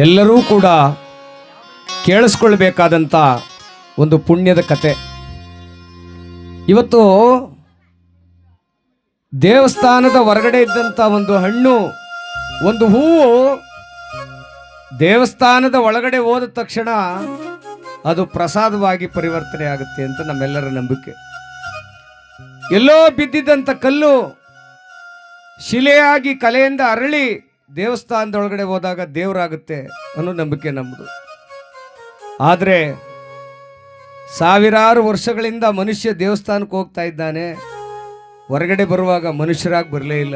ಎಲ್ಲರೂ ಕೂಡ ಕೇಳಿಸ್ಕೊಳ್ಬೇಕಾದಂಥ ಒಂದು ಪುಣ್ಯದ ಕತೆ. ಇವತ್ತು ದೇವಸ್ಥಾನದ ಹೊರಗಡೆ ಇದ್ದಂಥ ಒಂದು ಹಣ್ಣು, ಒಂದು ಹೂವು ದೇವಸ್ಥಾನದ ಒಳಗಡೆ ಹೋದ ತಕ್ಷಣ ಅದು ಪ್ರಸಾದವಾಗಿ ಪರಿವರ್ತನೆ ಆಗುತ್ತೆ ಅಂತ ನಮ್ಮೆಲ್ಲರ ನಂಬಿಕೆ. ಎಲ್ಲೋ ಬಿದ್ದಿದ್ದಂಥ ಕಲ್ಲು ಶಿಲೆಯಾಗಿ ಕಲೆಯಿಂದ ಅರಳಿ ದೇವಸ್ಥಾನದೊಳಗಡೆ ಹೋದಾಗ ದೇವರಾಗುತ್ತೆ ಅನ್ನೋ ನಂಬಿಕೆ ನಮ್ಮದು. ಆದರೆ ಸಾವಿರಾರು ವರ್ಷಗಳಿಂದ ಮನುಷ್ಯ ದೇವಸ್ಥಾನಕ್ಕೆ ಹೋಗ್ತಾ ಇದ್ದಾನೆ, ಹೊರಗಡೆ ಬರುವಾಗ ಮನುಷ್ಯರಾಗಿ ಬರಲೇ ಇಲ್ಲ.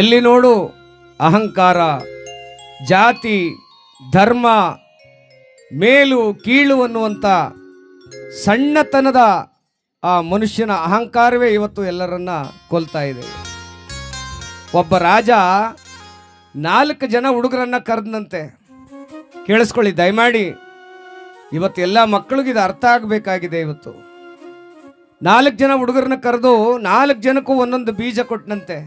ಎಲ್ಲಿ ನೋಡು ಅಹಂಕಾರ, ಜಾತಿ, ಧರ್ಮ, ಮೇಲು ಕೀಳು ಅನ್ನುವಂಥ ಸಣ್ಣತನದ ಆ ಮನುಷ್ಯನ ಅಹಂಕಾರವೇ ಇವತ್ತು ಎಲ್ಲರನ್ನ ಕೊಲ್ತಾ ಇದೆ. ಒಬ್ಬ ರಾಜ 4 ಜನ ಹುಡುಗರನ್ನ ಕರೆದಂತೆ. ಕೇಳಿಸ್ಕೊಳ್ಳಿ ದಯಮಾಡಿ, ಇವತ್ತು ಎಲ್ಲ ಮಕ್ಕಳಿಗೆ ಇದು ಅರ್ಥ ಆಗಬೇಕಾಗಿದೆ. ಇವತ್ತು 4 ಜನ ಹುಡುಗರನ್ನ ಕರೆದು 4 ಜನಕ್ಕೂ ಒಂದೊಂದು ಬೀಜ ಕೊಟ್ಟನಂತೆ.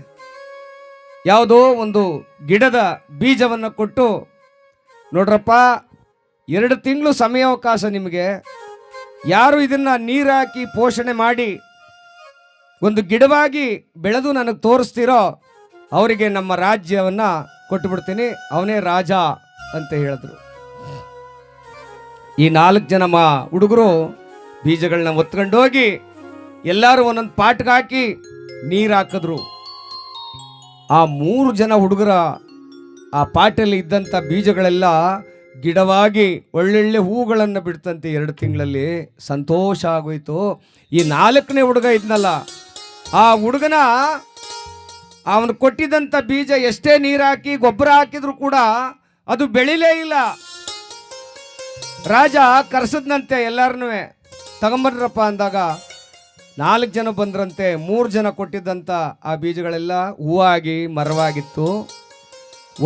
ಯಾವುದೋ ಒಂದು ಗಿಡದ ಬೀಜವನ್ನು ಕೊಟ್ಟು, ನೋಡ್ರಪ್ಪ 2 ತಿಂಗಳು ಸಮಯಾವಕಾಶ ನಿಮಗೆ, ಯಾರು ಇದನ್ನ ನೀರು ಹಾಕಿ ಪೋಷಣೆ ಮಾಡಿ ಒಂದು ಗಿಡವಾಗಿ ಬೆಳೆದು ನನಗೆ ತೋರಿಸ್ತೀರೋ ಅವರಿಗೆ ನಮ್ಮ ರಾಜ್ಯವನ್ನ ಕೊಟ್ಟು ಬಿಡ್ತೀನಿ, ಅವನೇ ರಾಜ ಅಂತ ಹೇಳಿದ್ರು. ಈ 4 ಜನ ಹುಡುಗರು ಬೀಜಗಳನ್ನ ಒತ್ಕೊಂಡೋಗಿ ಎಲ್ಲರೂ ಒಂದೊಂದು ಪಾಟ್ಗೆ ಹಾಕಿ ನೀರು ಹಾಕಿದ್ರು. ಆ 3 ಜನ ಹುಡುಗರ ಆ ಪಾಟಲ್ಲಿ ಇದ್ದಂಥ ಬೀಜಗಳೆಲ್ಲ ಗಿಡವಾಗಿ ಒಳ್ಳೊಳ್ಳೆ ಹೂಗಳನ್ನು ಬಿಡ್ತಂತೆ. 2 ತಿಂಗಳಲ್ಲಿ ಸಂತೋಷ ಆಗೋಯ್ತು. ಈ 4ನೇ ಹುಡುಗ ಇದ್ನಲ್ಲ, ಆ ಹುಡುಗನ ಅವನು ಕೊಟ್ಟಿದ್ದಂಥ ಬೀಜ ಎಷ್ಟೇ ನೀರು ಹಾಕಿ ಗೊಬ್ಬರ ಹಾಕಿದ್ರು ಕೂಡ ಅದು ಬೆಳಿಲೇ ಇಲ್ಲ. ರಾಜ ಕರೆಸದ್ನಂತೆ ಎಲ್ಲರನ್ನೂ, ತಗೊಂಬರ್ರಪ್ಪ ಅಂದಾಗ 4 ಜನ ಬಂದ್ರಂತೆ. 3 ಜನ ಕೊಟ್ಟಿದ್ದಂಥ ಆ ಬೀಜಗಳೆಲ್ಲ ಹೂವಾಗಿ ಮರವಾಗಿತ್ತು.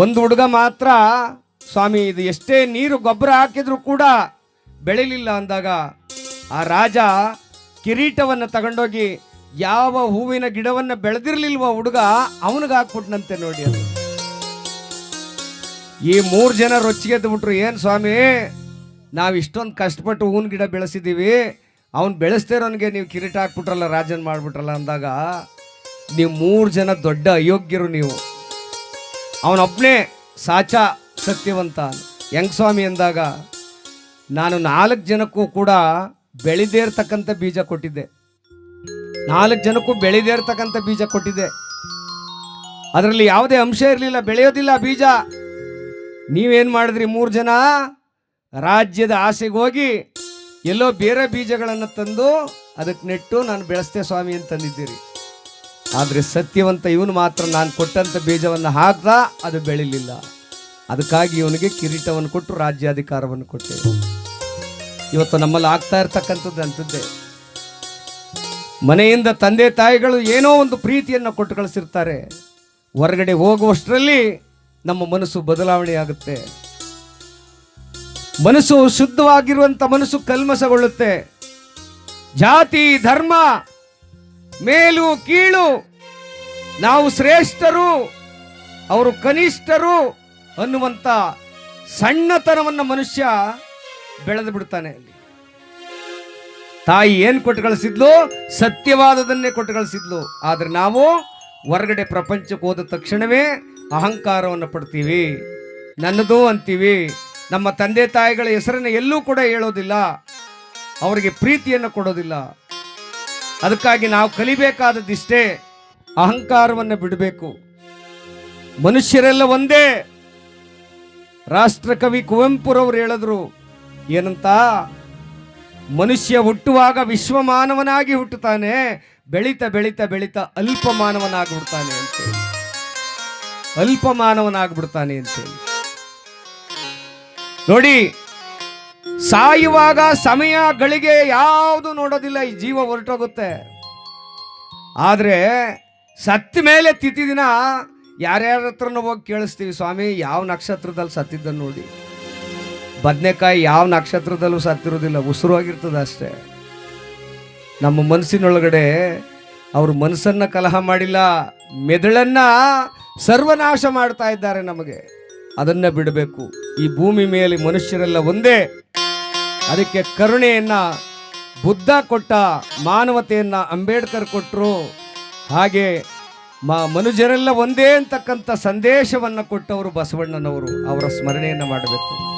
ಒಂದು ಹುಡುಗ ಮಾತ್ರ, ಸ್ವಾಮಿ ಇದು ಎಷ್ಟೇ ನೀರು ಗೊಬ್ಬರ ಹಾಕಿದ್ರು ಕೂಡ ಬೆಳಿಲಿಲ್ಲ ಅಂದಾಗ ಆ ರಾಜ ಕಿರೀಟವನ್ನು ತಗೊಂಡೋಗಿ ಯಾವ ಹೂವಿನ ಗಿಡವನ್ನು ಬೆಳೆದಿರ್ಲಿಲ್ವ ಹುಡುಗ ಅವನಿಗೆ ಹಾಕ್ಬಿಟ್ನಂತೆ. ನೋಡಿ, ಅದು ಈ 3 ಜನ ರೊಚ್ಚಿಗೆದ್ದು ಬಿಟ್ರು. ಏನು ಸ್ವಾಮಿ, ನಾವು ಇಷ್ಟೊಂದು ಕಷ್ಟಪಟ್ಟು ಹೂವಿನ ಗಿಡ ಬೆಳೆಸಿದ್ದೀವಿ, ಅವನು ಬೆಳೆಸ್ತಿರೋನಿಗೆ ನೀವು ಕಿರೀಟ ಹಾಕ್ಬಿಟ್ರಲ್ಲ, ರಾಜನ್ ಮಾಡಿಬಿಟ್ರಲ್ಲ ಅಂದಾಗ, ನೀವು 3 ಜನ ದೊಡ್ಡ ಅಯೋಗ್ಯರು. ನೀವು ಅವನೊಬ್ಬನೇ ಸಾಚಾ ಸತ್ಯವಂತ. ಹೆಂಗ್ ಸ್ವಾಮಿ ಅಂದಾಗ, ನಾನು 4 ಜನಕ್ಕೂ ಕೂಡ ಬೆಳೆದೇ ಇರ್ತಕ್ಕಂಥ ಬೀಜ ಕೊಟ್ಟಿದ್ದೆ. 4 ಜನಕ್ಕೂ ಬೆಳೆದೇ ಇರ್ತಕ್ಕಂಥ ಬೀಜ ಕೊಟ್ಟಿದ್ದೆ. ಅದರಲ್ಲಿ ಯಾವುದೇ ಅಂಶ ಇರಲಿಲ್ಲ, ಬೆಳೆಯೋದಿಲ್ಲ ಬೀಜ. ನೀವೇನು ಮಾಡಿದ್ರಿ? 3 ಜನ ರಾಜ್ಯದ ಆಸೆಗೆ ಹೋಗಿ ಎಲ್ಲೋ ಬೇರೆ ಬೀಜಗಳನ್ನು ತಂದು ಅದಕ್ಕೆ ನೆಟ್ಟು ನಾನು ಬೆಳೆಸ್ತೆ ಸ್ವಾಮಿ ಅಂತಂದಿದ್ದೀರಿ. ಆದರೆ ಸತ್ಯವಂತ ಇವನು ಮಾತ್ರ ನಾನು ಕೊಟ್ಟಂಥ ಬೀಜವನ್ನು ಹಾಕ್ದ, ಅದು ಬೆಳಿಲಿಲ್ಲ. ಅದಕ್ಕಾಗಿ ಇವನಿಗೆ ಕಿರೀಟವನ್ನು ಕೊಟ್ಟು ರಾಜ್ಯಾಧಿಕಾರವನ್ನು ಕೊಟ್ಟೆ. ಇವತ್ತು ನಮ್ಮಲ್ಲಿ ಆಗ್ತಾ ಇರ್ತಕ್ಕಂಥದ್ದು ಅಂಥದ್ದೇ. ಮನೆಯಿಂದ ತಂದೆ ತಾಯಿಗಳು ಏನೋ ಒಂದು ಪ್ರೀತಿಯನ್ನು ಕೊಟ್ಟು ಕಳಿಸಿರ್ತಾರೆ, ಹೊರಗಡೆ ಹೋಗುವಷ್ಟರಲ್ಲಿ ನಮ್ಮ ಮನಸ್ಸು ಬದಲಾವಣೆ ಆಗುತ್ತೆ. ಮನಸ್ಸು ಶುದ್ಧವಾಗಿರುವಂಥ ಮನಸ್ಸು ಕಲ್ಮಸಗೊಳ್ಳುತ್ತೆ. ಜಾತಿ, ಧರ್ಮ, ಮೇಲು ಕೀಳು, ನಾವು ಶ್ರೇಷ್ಠರು ಅವರು ಕನಿಷ್ಠರು ಅನ್ನುವಂಥ ಸಣ್ಣತನವನ್ನು ಮನುಷ್ಯ ಬೆಳೆದು ಬಿಡ್ತಾನೆ. ಅಲ್ಲಿ ತಾಯಿ ಏನು ಕೊಟ್ಟು ಕಳಿಸಿದ್ಲು? ಸತ್ಯವಾದದನ್ನೇ ಕೊಟ್ಟು ಕಳಿಸಿದ್ಲು. ಆದರೆ ನಾವು ಹೊರಗಡೆ ಪ್ರಪಂಚಕ್ಕೆ ಹೋದ ತಕ್ಷಣವೇ ಅಹಂಕಾರವನ್ನು ಪಡ್ತೀವಿ, ನನ್ನದು ಅಂತೀವಿ. ನಮ್ಮ ತಂದೆ ತಾಯಿಗಳ ಹೆಸರನ್ನು ಎಲ್ಲೂ ಕೂಡ ಹೇಳೋದಿಲ್ಲ, ಅವರಿಗೆ ಪ್ರೀತಿಯನ್ನು ಕೊಡೋದಿಲ್ಲ. ಅದಕ್ಕಾಗಿ ನಾವು ಕಲಿಬೇಕಾದದ್ದಿಷ್ಟೇ, ಅಹಂಕಾರವನ್ನು ಬಿಡಬೇಕು. ಮನುಷ್ಯರೆಲ್ಲ ಒಂದೇ. ರಾಷ್ಟ್ರಕವಿ ಕುವೆಂಪುರವರು ಹೇಳಿದ್ರು ಏನಂತ, ಮನುಷ್ಯ ಹುಟ್ಟುವಾಗ ವಿಶ್ವಮಾನವನಾಗಿ ಹುಟ್ಟುತ್ತಾನೆ, ಬೆಳೀತಾ ಬೆಳೀತಾ ಬೆಳೀತಾ ಅಲ್ಪಮಾನವನಾಗ್ಬಿಡ್ತಾನೆ ಅಂತೇಳಿ. ಅಲ್ಪಮಾನವನಾಗ್ಬಿಡ್ತಾನೆ ಅಂತೇಳಿ. ನೋಡಿ, ಸಾಯುವಾಗ ಸಮಯ ಗಳಿಗೆ ಯಾವುದು ನೋಡೋದಿಲ್ಲ, ಈ ಜೀವ ಹೊರಟೋಗುತ್ತೆ. ಆದರೆ ಸತ್ತ ಮೇಲೆ ತಿಥಿ ದಿನ ಯಾರ್ಯಾರ ಹತ್ರನೂ ಹೋಗಿ ಕೇಳಿಸ್ತೀವಿ, ಸ್ವಾಮಿ ಯಾವ ನಕ್ಷತ್ರದಲ್ಲಿ ಸತ್ತಿದ್ದನ್ನು ನೋಡಿ. ಬದನೆಕಾಯಿ ಯಾವ ನಕ್ಷತ್ರದಲ್ಲೂ ಸತ್ತಿರೋದಿಲ್ಲ, ಉಸಿರುವಾಗಿರ್ತದೆ ಅಷ್ಟೇ. ನಮ್ಮ ಮನಸ್ಸಿನೊಳಗಡೆ ಅವರು ಮನಸ್ಸನ್ನು ಕಲಹ ಮಾಡಿಲ್ಲ, ಮೆದುಳನ್ನ ಸರ್ವನಾಶ ಮಾಡ್ತಾ ಇದ್ದಾರೆ. ನಮಗೆ ಅದನ್ನ ಬಿಡಬೇಕು. ಈ ಭೂಮಿ ಮೇಲೆ ಮನುಷ್ಯರೆಲ್ಲ ಒಂದೇ. ಅದಕ್ಕೆ ಕರುಣೆಯನ್ನ ಬುದ್ಧ ಕೊಟ್ಟ, ಮಾನವತೆಯನ್ನ ಅಂಬೇಡ್ಕರ್ ಕೊಟ್ಟರು. ಹಾಗೆ ಮನುಜರೆಲ್ಲ ಒಂದೇ ಅಂತಕ್ಕಂಥ ಸಂದೇಶವನ್ನು ಕೊಟ್ಟವರು ಬಸವಣ್ಣನವರು. ಅವರ ಸ್ಮರಣೆಯನ್ನು ಮಾಡಬೇಕು.